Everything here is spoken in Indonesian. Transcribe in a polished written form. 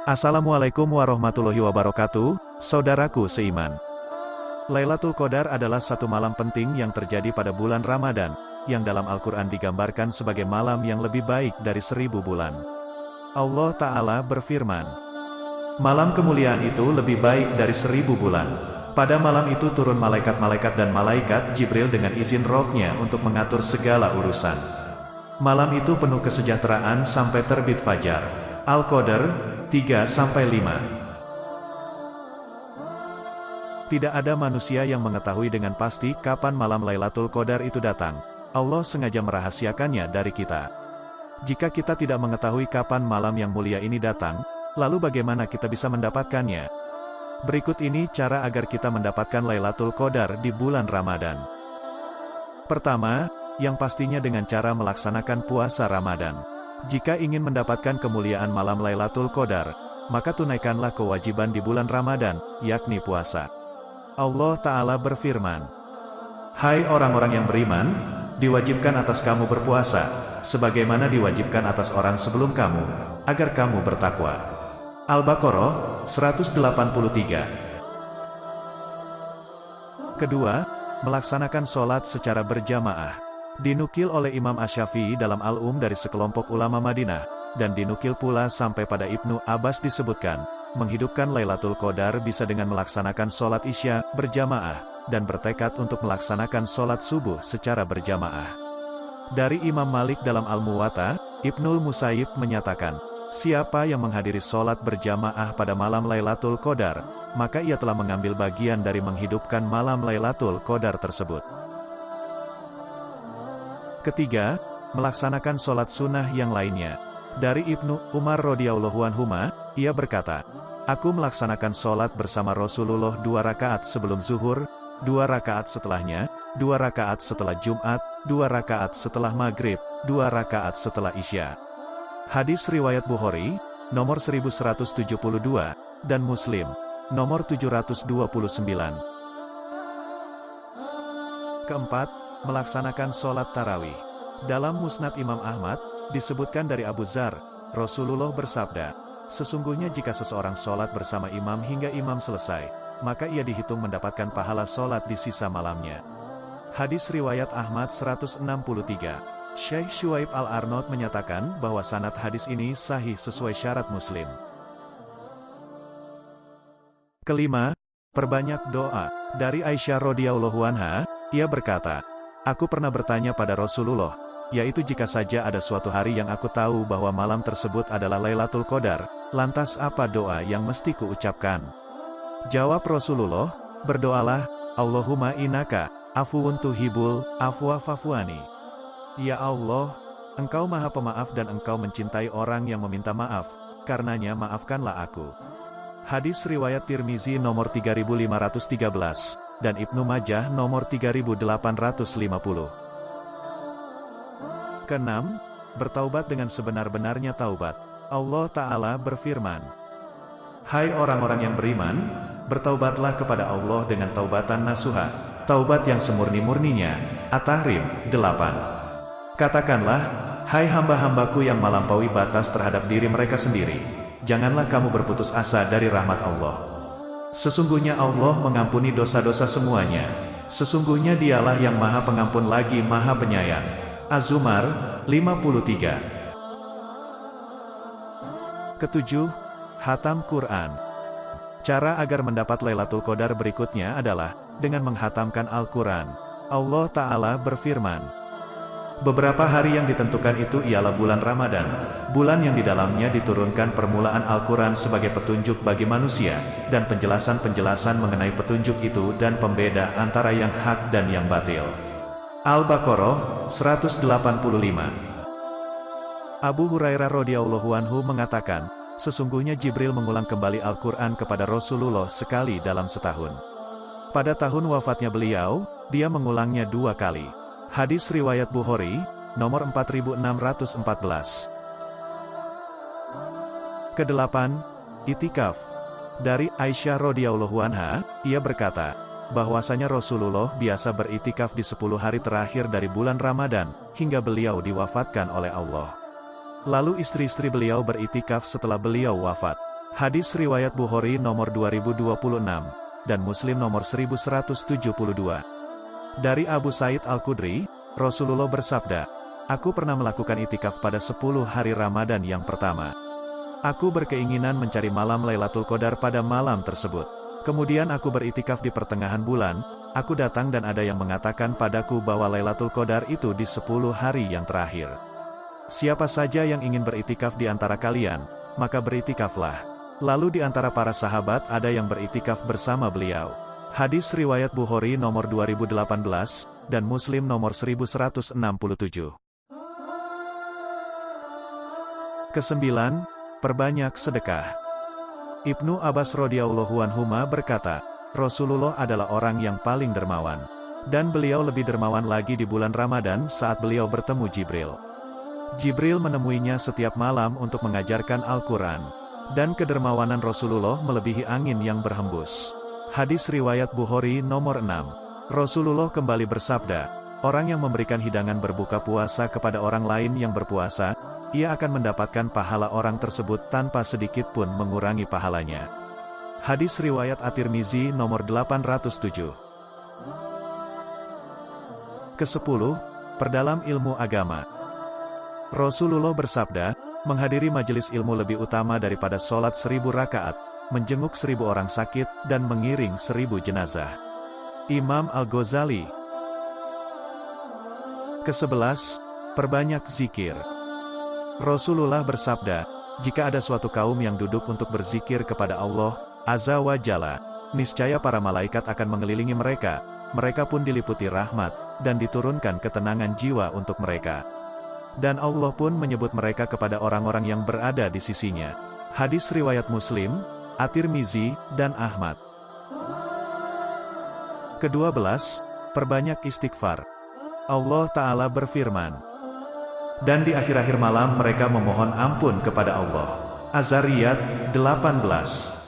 Assalamualaikum warahmatullahi wabarakatuh, saudaraku seiman. Lailatul Qadar adalah satu malam penting yang terjadi pada bulan Ramadan, yang dalam Al-Quran digambarkan sebagai malam yang lebih baik dari 1000 bulan. Allah Ta'ala berfirman, "Malam kemuliaan itu lebih baik dari 1000 bulan. Pada malam itu turun malaikat-malaikat dan malaikat Jibril dengan izin Roh-Nya untuk mengatur segala urusan. Malam itu penuh kesejahteraan sampai terbit fajar." Al-Qadar 3-5. Tidak ada manusia yang mengetahui dengan pasti kapan malam Lailatul Qadar itu datang. Allah sengaja merahasiakannya dari kita. Jika kita tidak mengetahui kapan malam yang mulia ini datang, lalu bagaimana kita bisa mendapatkannya? Berikut ini cara agar kita mendapatkan Lailatul Qadar di bulan Ramadan. Pertama, yang pastinya dengan cara melaksanakan puasa Ramadan. Jika ingin mendapatkan kemuliaan malam Lailatul Qadar, maka tunaikanlah kewajiban di bulan Ramadan, yakni puasa. Allah Ta'ala berfirman, "Hai orang-orang yang beriman, diwajibkan atas kamu berpuasa, sebagaimana diwajibkan atas orang sebelum kamu, agar kamu bertakwa." Al-Baqarah 183. Kedua, melaksanakan sholat secara berjamaah. Dinukil oleh Imam Asy-Syafi'i dalam dari sekelompok ulama Madinah, dan dinukil pula sampai pada Ibnu Abbas disebutkan, menghidupkan Lailatul Qadar bisa dengan melaksanakan sholat Isya berjamaah, dan bertekad untuk melaksanakan sholat subuh secara berjamaah. Dari Imam Malik dalam Al-Muwatta, Ibnul Musayyib menyatakan, siapa yang menghadiri sholat berjamaah pada malam Lailatul Qadar, maka ia telah mengambil bagian dari menghidupkan malam Lailatul Qadar tersebut. Ketiga, melaksanakan sholat sunnah yang lainnya. Dari Ibnu Umar radhiyallahu anhuma, ia berkata, "Aku melaksanakan sholat bersama Rasulullah 2 rakaat sebelum zuhur, 2 rakaat setelahnya, 2 rakaat setelah Jumat, 2 rakaat setelah Maghrib, 2 rakaat setelah Isya." Hadis riwayat Bukhari, nomor 1172, dan Muslim, nomor 729. Keempat, melaksanakan sholat tarawih. Dalam Musnad Imam Ahmad, disebutkan dari Abu Dzar, Rasulullah bersabda, "Sesungguhnya jika seseorang sholat bersama imam hingga imam selesai, maka ia dihitung mendapatkan pahala sholat di sisa malamnya." Hadis riwayat Ahmad 163. Syekh Syuaib Al-Arnaud menyatakan bahwa sanad hadis ini sahih sesuai syarat Muslim. Kelima, perbanyak doa. Dari Aisyah radhiyallahu anha, ia berkata, "Aku pernah bertanya pada Rasulullah, yaitu jika saja ada suatu hari yang aku tahu bahwa malam tersebut adalah Lailatul Qadar, lantas apa doa yang mesti kuucapkan?" Jawab Rasulullah, "Berdoalah, Allahumma innaka afuwun tuhibbul afwa fa'fuani." Ya Allah, Engkau Maha Pemaaf dan Engkau mencintai orang yang meminta maaf, karenanya maafkanlah aku. Hadis riwayat Tirmizi nomor 3513, dan Ibnu Majah nomor 3850. Keenam, bertaubat dengan sebenar-benarnya taubat. Allah Ta'ala berfirman, "Hai orang-orang yang beriman, bertaubatlah kepada Allah dengan taubatan nasuha, taubat yang semurni-murninya." At-Tahrim 8. Katakanlah, hai hamba-hambaku yang melampaui batas terhadap diri mereka sendiri, janganlah kamu berputus asa dari rahmat Allah. Sesungguhnya Allah mengampuni dosa-dosa semuanya. Sesungguhnya Dialah yang Maha Pengampun lagi Maha Penyayang. Az-Zumar 53. Ketujuh, hatam Quran. Cara agar mendapat Lailatul Qadar berikutnya adalah dengan menghatamkan Al-Quran. Allah Ta'ala berfirman, "Beberapa hari yang ditentukan itu ialah bulan Ramadan, bulan yang di dalamnya diturunkan permulaan Al-Quran sebagai petunjuk bagi manusia, dan penjelasan-penjelasan mengenai petunjuk itu dan pembeda antara yang hak dan yang batil." Al-Baqarah 185. Abu Hurairah radhiyallahu anhu mengatakan, sesungguhnya Jibril mengulang kembali Al-Quran kepada Rasulullah sekali dalam setahun. Pada tahun wafatnya beliau, dia mengulangnya 2 kali. Hadis riwayat Bukhari, nomor 4614. Kedelapan, itikaf. Dari Aisyah radhiyallahu anha, ia berkata, bahwasanya Rasulullah biasa beritikaf di 10 hari terakhir dari bulan Ramadan, hingga beliau diwafatkan oleh Allah. Lalu istri-istri beliau beritikaf setelah beliau wafat. Hadis riwayat Bukhari nomor 2026, dan Muslim nomor 1172. Dari Abu Sa'id Al-Khudri, Rasulullah bersabda, "Aku pernah melakukan itikaf pada 10 hari Ramadan yang pertama. Aku berkeinginan mencari malam Lailatul Qadar pada malam tersebut. Kemudian aku beritikaf di pertengahan bulan, aku datang dan ada yang mengatakan padaku bahwa Lailatul Qadar itu di 10 hari yang terakhir. Siapa saja yang ingin beritikaf di antara kalian, maka beritikaflah." Lalu di antara para sahabat ada yang beritikaf bersama beliau. Hadis riwayat Bukhari nomor 2018, dan Muslim nomor 1167. Kesembilan, perbanyak sedekah. Ibnu Abbas radhiyallahu anhuma berkata, Rasulullah adalah orang yang paling dermawan. Dan beliau lebih dermawan lagi di bulan Ramadan saat beliau bertemu Jibril. Jibril menemuinya setiap malam untuk mengajarkan Al-Quran. Dan kedermawanan Rasulullah melebihi angin yang berhembus. Hadis riwayat Bukhari nomor 6. Rasulullah kembali bersabda, orang yang memberikan hidangan berbuka puasa kepada orang lain yang berpuasa, ia akan mendapatkan pahala orang tersebut tanpa sedikit pun mengurangi pahalanya. Hadis riwayat At-Tirmizi nomor 807. Ke-10, perdalam ilmu agama. Rasulullah bersabda, menghadiri majelis ilmu lebih utama daripada sholat 1000 rakaat, menjenguk 1000 orang sakit, dan mengiring 1000 jenazah. Imam Al-Ghazali. Ke-11, perbanyak zikir. Rasulullah bersabda, jika ada suatu kaum yang duduk untuk berzikir kepada Allah Azza wa Jalla, niscaya para malaikat akan mengelilingi mereka, mereka pun diliputi rahmat, dan diturunkan ketenangan jiwa untuk mereka. Dan Allah pun menyebut mereka kepada orang-orang yang berada di sisinya. Hadis riwayat Muslim, At-Tirmizi, dan Ahmad. Ke-12, perbanyak istighfar. Allah Ta'ala berfirman, dan di akhir-akhir malam mereka memohon ampun kepada Allah. Az-Zariyat 18.